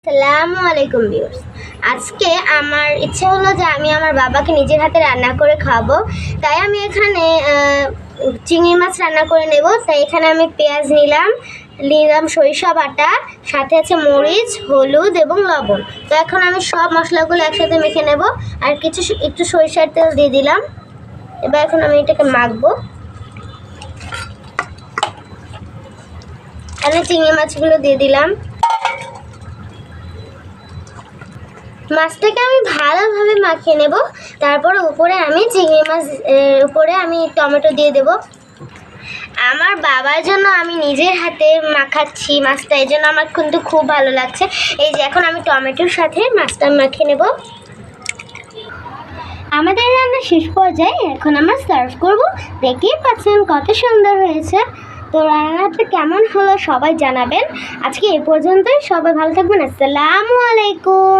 আসসালামু আলাইকুম ভিউয়ার্স। আজকে আমার ইচ্ছে হলো যে আমি আমার বাবাকে নিজের হাতে রান্না করে খাবো। তাই আমি এখানে চিংড়ি মাছ রান্না করে নেব। তাই এখানে আমি পেঁয়াজ নিলাম সরিষা বাটা, সাথে আছে মরিচ, হলুদ এবং লবণ। তো এখন আমি সব মশলাগুলো একসাথে মেখে নেব। আর একটু সরিষার তেল দিয়ে দিলাম। এবার এখন আমি এটাকে মাখবো। এখানে চিংড়ি মাছগুলো দিয়ে দিলাম। মাছটাকে আমি ভালোভাবে মাখিয়ে নেব। তারপরে উপরে আমি চিংড়ি মাছ উপরে আমি টমেটো দিয়ে দেব। আমার বাবার জন্য আমি নিজের হাতে মাখাচ্ছি মাছটা, এই জন্য আমার কিন্তু খুব ভালো লাগছে। এই যে এখন আমি টমেটোর সাথে মাছটা মাখিয়ে নেব। আমাদের রান্না শেষ পর্যায়ে এখন আমরা সার্ভ করব। দেখতেই পাচ্ছেন কত সুন্দর হয়েছে। তো রান্নাটা কেমন হলো সবাই জানাবেন। আজকে এই পর্যন্তই। সবাই ভালো থাকবেন। আসসালামু আলাইকুম।